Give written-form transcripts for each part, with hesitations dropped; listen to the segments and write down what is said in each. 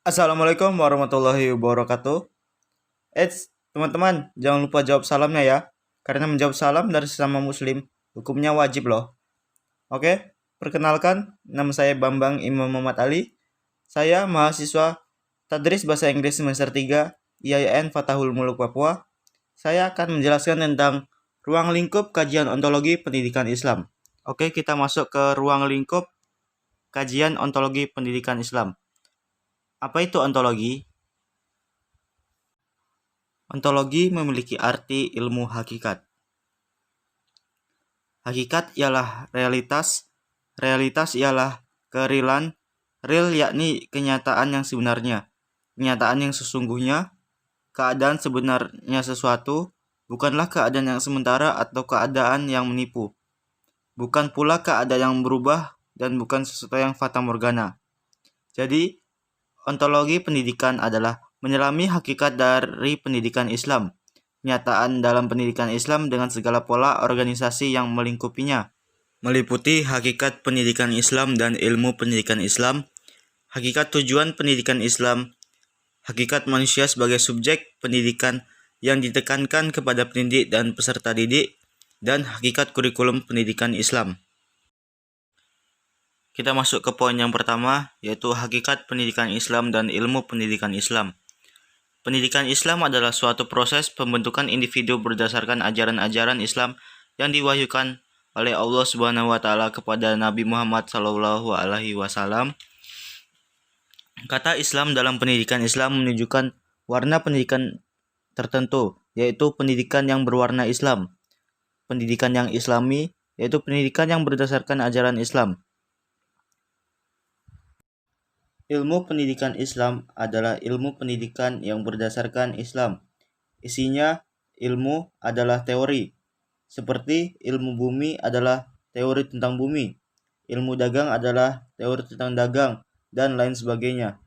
Assalamualaikum warahmatullahi wabarakatuh. Teman-teman, jangan lupa jawab salamnya ya. Karena menjawab salam dari sesama muslim, hukumnya wajib loh. Oke, perkenalkan, nama saya Bambang Imam Muhammad Ali. Saya mahasiswa Tadris Bahasa Inggris semester 3 IAIN Fatahul Muluk Papua. Saya akan menjelaskan tentang ruang lingkup kajian ontologi pendidikan Islam. Oke, kita masuk ke ruang lingkup kajian ontologi pendidikan Islam. Apa itu ontologi? Ontologi memiliki arti ilmu hakikat. Hakikat ialah realitas, realitas ialah kerealan, real yakni kenyataan yang sebenarnya, kenyataan yang sesungguhnya, keadaan sebenarnya sesuatu, bukanlah keadaan yang sementara atau keadaan yang menipu, bukan pula keadaan yang berubah dan bukan sesuatu yang fata morgana. Jadi, ontologi pendidikan adalah menyelami hakikat dari pendidikan Islam, kenyataan dalam pendidikan Islam dengan segala pola organisasi yang melingkupinya, meliputi hakikat pendidikan Islam dan ilmu pendidikan Islam, hakikat tujuan pendidikan Islam, hakikat manusia sebagai subjek pendidikan yang ditekankan kepada pendidik dan peserta didik, dan hakikat kurikulum pendidikan Islam. Kita masuk ke poin yang pertama, yaitu hakikat pendidikan Islam dan ilmu pendidikan Islam. Pendidikan Islam adalah suatu proses pembentukan individu berdasarkan ajaran-ajaran Islam yang diwahyukan oleh Allah Subhanahu wa taala kepada Nabi Muhammad sallallahu alaihi wasallam. Kata Islam dalam pendidikan Islam menunjukkan warna pendidikan tertentu, yaitu pendidikan yang berwarna Islam. Pendidikan yang Islami yaitu pendidikan yang berdasarkan ajaran Islam. Ilmu pendidikan Islam adalah ilmu pendidikan yang berdasarkan Islam. Isinya, ilmu adalah teori, seperti ilmu bumi adalah teori tentang bumi, ilmu dagang adalah teori tentang dagang, dan lain sebagainya.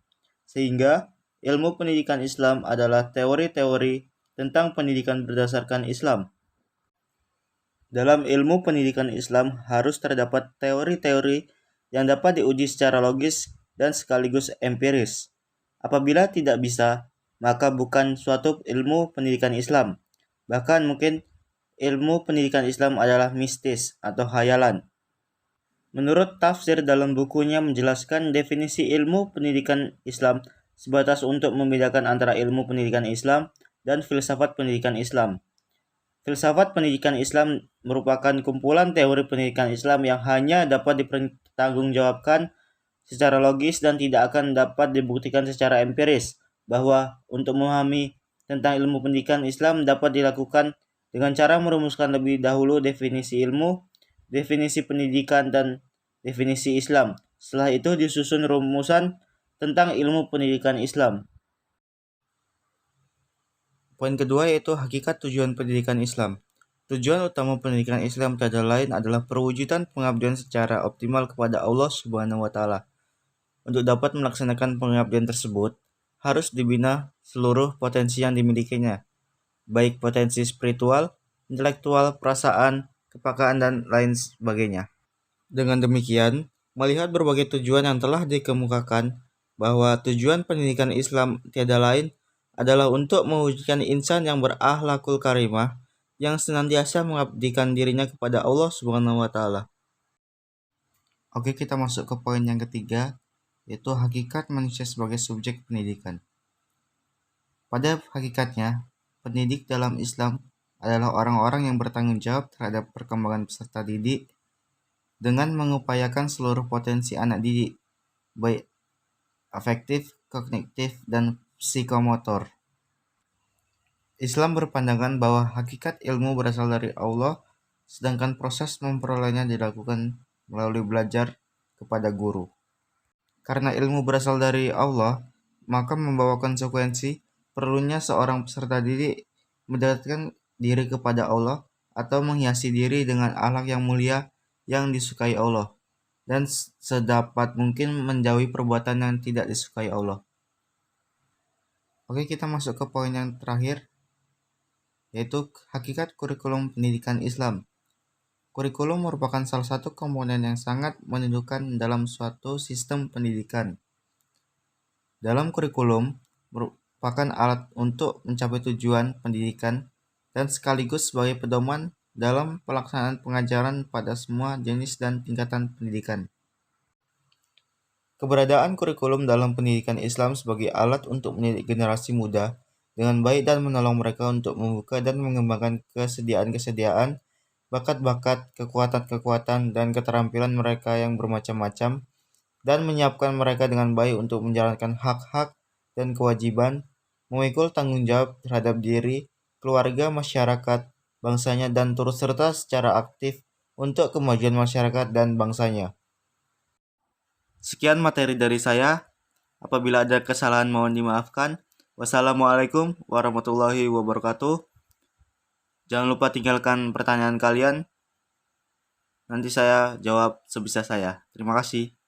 Sehingga, ilmu pendidikan Islam adalah teori-teori tentang pendidikan berdasarkan Islam. Dalam ilmu pendidikan Islam harus terdapat teori-teori yang dapat diuji secara logis dan sekaligus empiris. Apabila tidak bisa, maka bukan suatu ilmu pendidikan Islam. Bahkan mungkin ilmu pendidikan Islam adalah mistis atau khayalan. Menurut tafsir dalam bukunya menjelaskan definisi ilmu pendidikan Islam sebatas untuk membedakan antara ilmu pendidikan Islam dan filsafat pendidikan Islam. Filsafat pendidikan Islam merupakan kumpulan teori pendidikan Islam yang hanya dapat dipertanggungjawabkan secara logis dan tidak akan dapat dibuktikan secara empiris, bahwa untuk memahami tentang ilmu pendidikan Islam dapat dilakukan dengan cara merumuskan lebih dahulu definisi ilmu, definisi pendidikan, dan definisi Islam. Setelah itu disusun rumusan tentang ilmu pendidikan Islam. Poin kedua yaitu hakikat tujuan pendidikan Islam. Tujuan utama pendidikan Islam tiada lain adalah perwujudan pengabdian secara optimal kepada Allah Subhanahu wa taala. Untuk dapat melaksanakan pengabdian tersebut, harus dibina seluruh potensi yang dimilikinya, baik potensi spiritual, intelektual, perasaan, kepekaan, dan lain sebagainya. Dengan demikian, melihat berbagai tujuan yang telah dikemukakan, bahwa tujuan pendidikan Islam tiada lain adalah untuk mewujudkan insan yang berakhlakul karimah, yang senantiasa mengabdikan dirinya kepada Allah Subhanahu wa taala. Oke, kita masuk ke poin yang ketiga, yaitu hakikat manusia sebagai subjek pendidikan. Pada hakikatnya, pendidik dalam Islam adalah orang-orang yang bertanggung jawab terhadap perkembangan peserta didik dengan mengupayakan seluruh potensi anak didik, baik afektif, kognitif, dan psikomotor. Islam berpandangan bahwa hakikat ilmu berasal dari Allah, sedangkan proses memperolehnya dilakukan melalui belajar kepada guru. Karena ilmu berasal dari Allah, maka membawa konsekuensi perlunya seorang peserta didik mendekatkan diri kepada Allah atau menghiasi diri dengan akhlak yang mulia yang disukai Allah, dan sedapat mungkin menjauhi perbuatan yang tidak disukai Allah. Oke, kita masuk ke poin yang terakhir, yaitu hakikat kurikulum pendidikan Islam. Kurikulum merupakan salah satu komponen yang sangat menentukan dalam suatu sistem pendidikan. Dalam kurikulum merupakan alat untuk mencapai tujuan pendidikan dan sekaligus sebagai pedoman dalam pelaksanaan pengajaran pada semua jenis dan tingkatan pendidikan. Keberadaan kurikulum dalam pendidikan Islam sebagai alat untuk mendidik generasi muda dengan baik dan menolong mereka untuk membuka dan mengembangkan kesediaan-kesediaan, bakat-bakat, kekuatan-kekuatan, dan keterampilan mereka yang bermacam-macam, dan menyiapkan mereka dengan baik untuk menjalankan hak-hak dan kewajiban, memikul tanggung jawab terhadap diri, keluarga, masyarakat, bangsanya, dan turut serta secara aktif untuk kemajuan masyarakat dan bangsanya. Sekian materi dari saya. Apabila ada kesalahan mohon dimaafkan. Wassalamualaikum warahmatullahi wabarakatuh. Jangan lupa tinggalkan pertanyaan kalian. Nanti saya jawab sebisa saya. Terima kasih.